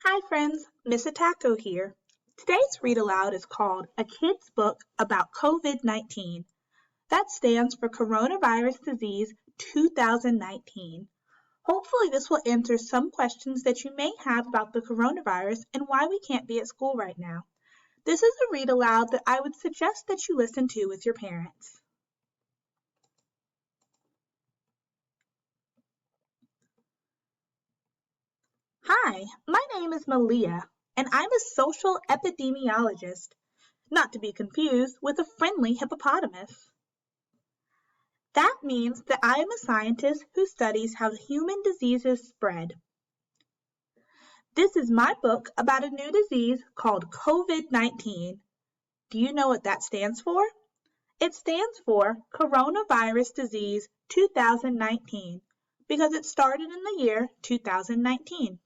Hi friends, Miss Atako here. Today's read aloud is called A Kid's Book About COVID-19. That stands for Coronavirus Disease 2019. Hopefully this will answer some questions that you may have about the coronavirus and why we can't be at school right now. This is a read aloud that I would suggest that you listen to with your parents. Hi, my name is Malia, and I'm a social epidemiologist, not to be confused with a friendly hippopotamus. That means that I am a scientist who studies how human diseases spread. This is my book about a new disease called COVID-19. Do you know what that stands for? It stands for Coronavirus Disease 2019 because it started in the year 2019.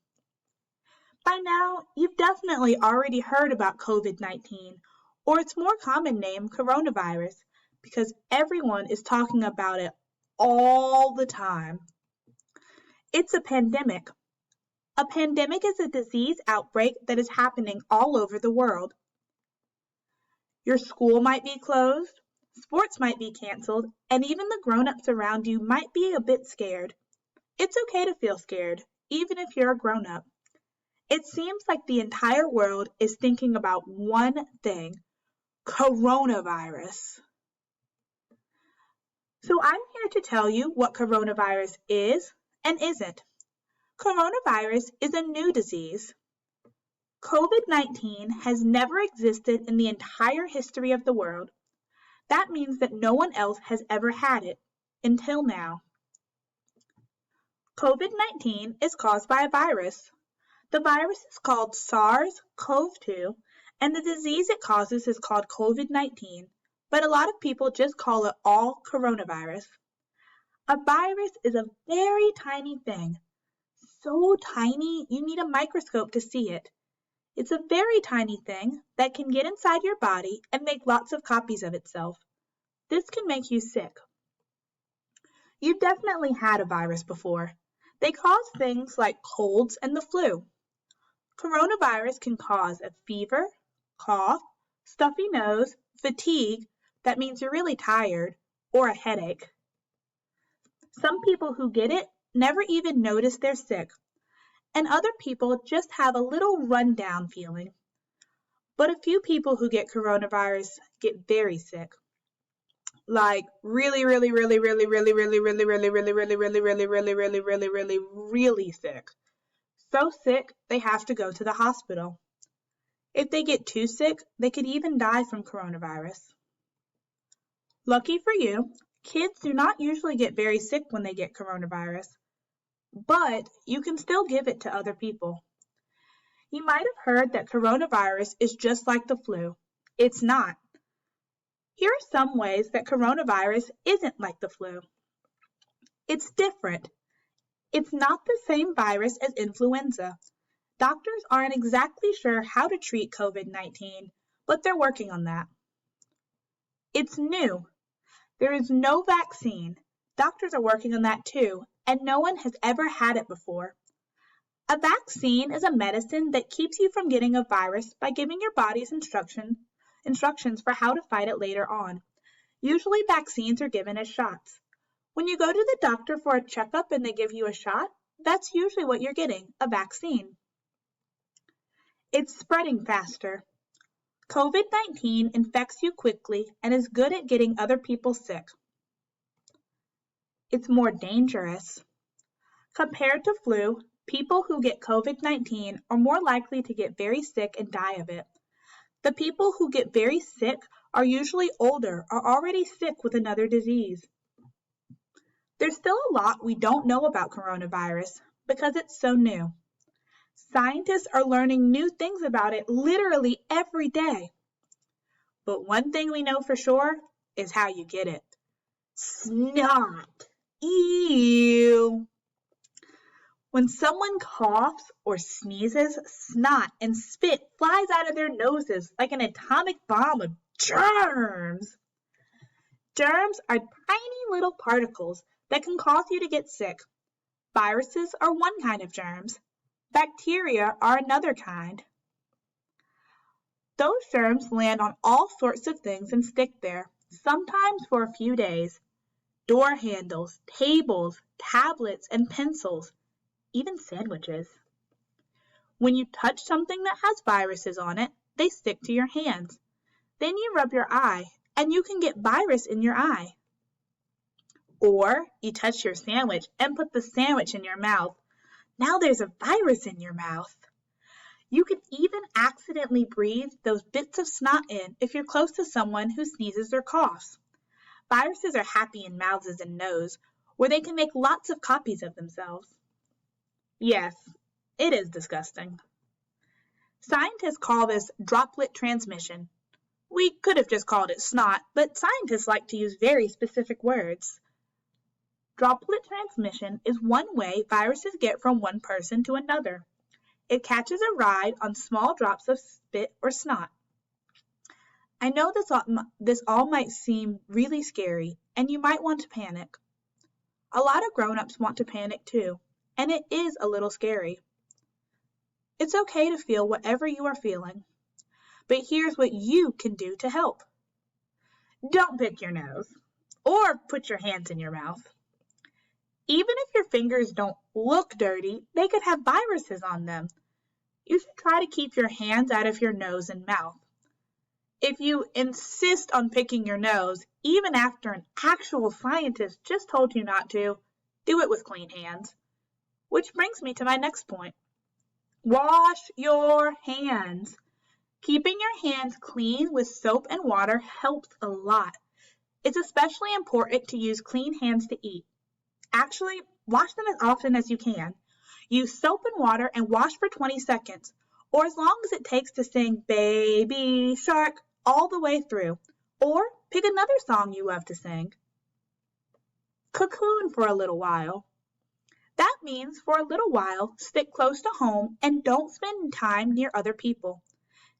By now, you've definitely already heard about COVID-19, or its more common name, coronavirus, because everyone is talking about it all the time. It's a pandemic. A pandemic is a disease outbreak that is happening all over the world. Your school might be closed, sports might be canceled, and even the grown-ups around you might be a bit scared. It's okay to feel scared, even if you're a grown-up. It seems like the entire world is thinking about one thing: coronavirus. So I'm here to tell you what coronavirus is and isn't. Coronavirus is a new disease. COVID-19 has never existed in the entire history of the world. That means that no one else has ever had it until now. COVID-19 is caused by a virus. The virus is called SARS-CoV-2, and the disease it causes is called COVID-19, but a lot of people just call it all coronavirus. A virus is a very tiny thing, so tiny you need a microscope to see it. It's a very tiny thing that can get inside your body and make lots of copies of itself. This can make you sick. You've definitely had a virus before. They cause things like colds and the flu. Coronavirus can cause a fever, cough, stuffy nose, fatigue, that means you're really tired, or a headache. Some people who get it never even notice they're sick, and other people just have a little run-down feeling. But a few people who get coronavirus get very sick. Like really sick. So sick they have to go to the hospital. If they get too sick, they could even die from coronavirus. Lucky for you, kids do not usually get very sick when they get coronavirus, but you can still give it to other people. You might have heard that coronavirus is just like the flu. It's not. Here are some ways that coronavirus isn't like the flu. It's different. It's not the same virus as influenza. Doctors aren't exactly sure how to treat COVID-19, but they're working on that. It's new. There is no vaccine. Doctors are working on that too, and no one has ever had it before. A vaccine is a medicine that keeps you from getting a virus by giving your body's instructions for how to fight it later on. Usually vaccines are given as shots. When you go to the doctor for a checkup and they give you a shot, that's usually what you're getting, a vaccine. It's spreading faster. COVID-19 infects you quickly and is good at getting other people sick. It's more dangerous. Compared to flu, people who get COVID-19 are more likely to get very sick and die of it. The people who get very sick are usually older or already sick with another disease. There's still a lot we don't know about coronavirus because it's so new. Scientists are learning new things about it literally every day. But one thing we know for sure is how you get it. Snot. Ew. When someone coughs or sneezes, snot and spit flies out of their noses like an atomic bomb of germs. Germs are tiny little particles that can cause you to get sick. Viruses are one kind of germs. Bacteria are another kind. Those germs land on all sorts of things and stick there, sometimes for a few days. Door handles, tables, tablets, and pencils, even sandwiches. When you touch something that has viruses on it, they stick to your hands. Then you rub your eye, and you can get virus in your eye. Or you touch your sandwich and put the sandwich in your mouth. Now there's a virus in your mouth. You could even accidentally breathe those bits of snot in if you're close to someone who sneezes or coughs. Viruses are happy in mouths and noses, where they can make lots of copies of themselves. Yes, it is disgusting. Scientists call this droplet transmission. We could have just called it snot, but scientists like to use very specific words. Droplet transmission is one way viruses get from one person to another. It catches a ride on small drops of spit or snot. I know this all might seem really scary, and you might want to panic. A lot of grown-ups want to panic too, and it is a little scary. It's okay to feel whatever you are feeling, but here's what you can do to help. Don't pick your nose, or put your hands in your mouth. Even if your fingers don't look dirty, they could have viruses on them. You should try to keep your hands out of your nose and mouth. If you insist on picking your nose, even after an actual scientist just told you not to, do it with clean hands. Which brings me to my next point. Wash your hands. Keeping your hands clean with soap and water helps a lot. It's especially important to use clean hands to eat. Actually, wash them as often as you can. Use soap and water and wash for 20 seconds, or as long as it takes to sing Baby Shark all the way through, or pick another song you love to sing. Cocoon for a little while. That means for a little while, stick close to home and don't spend time near other people.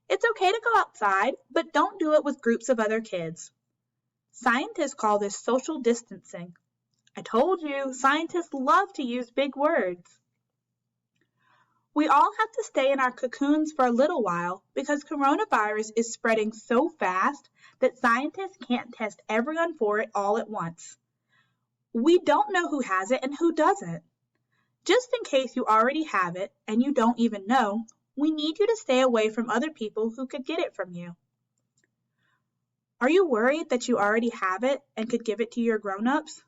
It's okay to go outside, but don't do it with groups of other kids. Scientists call this social distancing. I told you, scientists love to use big words. We all have to stay in our cocoons for a little while because coronavirus is spreading so fast that scientists can't test everyone for it all at once. We don't know who has it and who doesn't. Just in case you already have it and you don't even know, we need you to stay away from other people who could get it from you. Are you worried that you already have it and could give it to your grown-ups?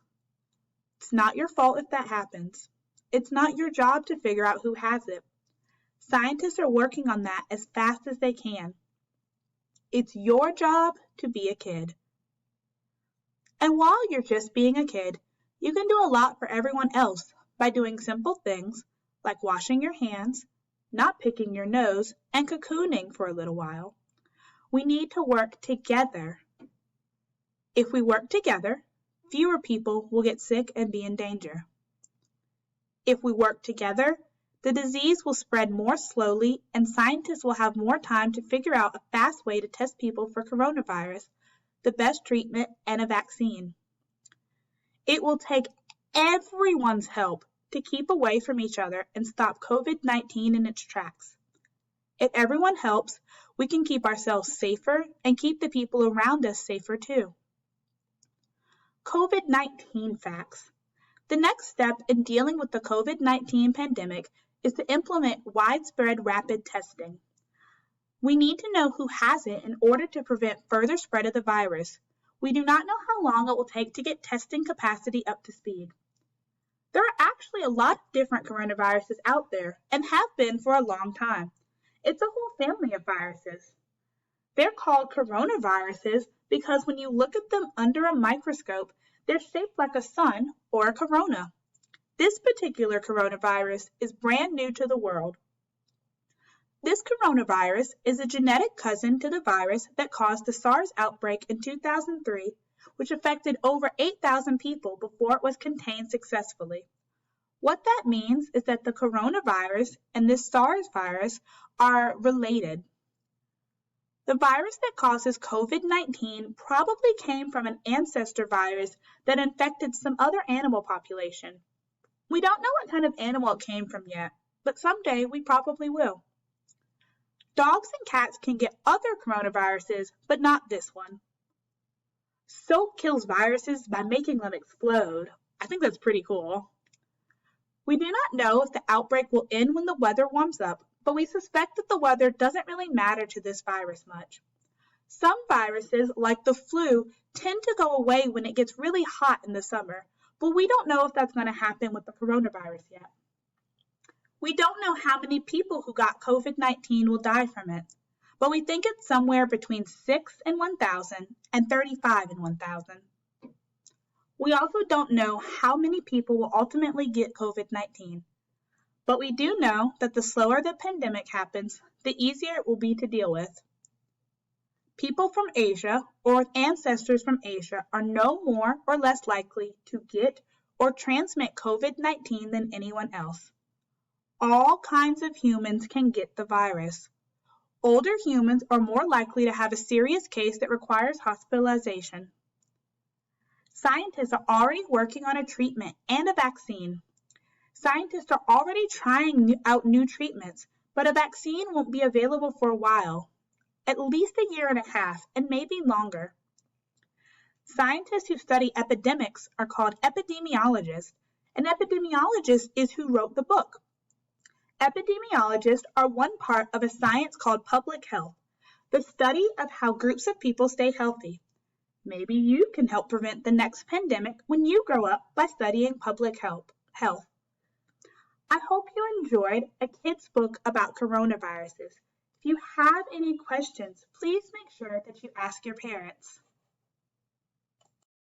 It's not your fault if that happens. It's not your job to figure out who has it. Scientists are working on that as fast as they can. It's your job to be a kid. And while you're just being a kid, you can do a lot for everyone else by doing simple things like washing your hands, not picking your nose, and cocooning for a little while. We need to work together. If we work together, fewer people will get sick and be in danger. If we work together, the disease will spread more slowly and scientists will have more time to figure out a fast way to test people for coronavirus, the best treatment, and a vaccine. It will take everyone's help to keep away from each other and stop COVID-19 in its tracks. If everyone helps, we can keep ourselves safer and keep the people around us safer too. COVID-19 facts. The next step in dealing with the COVID-19 pandemic is to implement widespread rapid testing. We need to know who has it in order to prevent further spread of the virus. We do not know how long it will take to get testing capacity up to speed. There are actually a lot of different coronaviruses out there and have been for a long time. It's a whole family of viruses. They're called coronaviruses because when you look at them under a microscope, they're shaped like a sun or a corona. This particular coronavirus is brand new to the world. This coronavirus is a genetic cousin to the virus that caused the SARS outbreak in 2003, which affected over 8,000 people before it was contained successfully. What that means is that the coronavirus and this SARS virus are related. The virus that causes COVID-19 probably came from an ancestor virus that infected some other animal population. We don't know what kind of animal it came from yet, but someday we probably will. Dogs and cats can get other coronaviruses, but not this one. Soap kills viruses by making them explode. I think that's pretty cool. We do not know if the outbreak will end when the weather warms up, but we suspect that the weather doesn't really matter to this virus much. Some viruses, like the flu, tend to go away when it gets really hot in the summer, but we don't know if that's going to happen with the coronavirus yet. We don't know how many people who got COVID-19 will die from it, but we think it's somewhere between 6 in 1,000 and 35 in 1,000. We also don't know how many people will ultimately get COVID-19, but we do know that the slower the pandemic happens, the easier it will be to deal with. People from Asia or with ancestors from Asia are no more or less likely to get or transmit COVID-19 than anyone else. All kinds of humans can get the virus. Older humans are more likely to have a serious case that requires hospitalization. Scientists are already working on a treatment and a vaccine. Scientists are already trying out new treatments, but a vaccine won't be available for a while, at least a year and a half, and maybe longer. Scientists who study epidemics are called epidemiologists. An epidemiologist is who wrote the book. Epidemiologists are one part of a science called public health, the study of how groups of people stay healthy. Maybe you can help prevent the next pandemic when you grow up by studying public health. I hope you enjoyed a kid's book about coronaviruses. If you have any questions, please make sure that you ask your parents.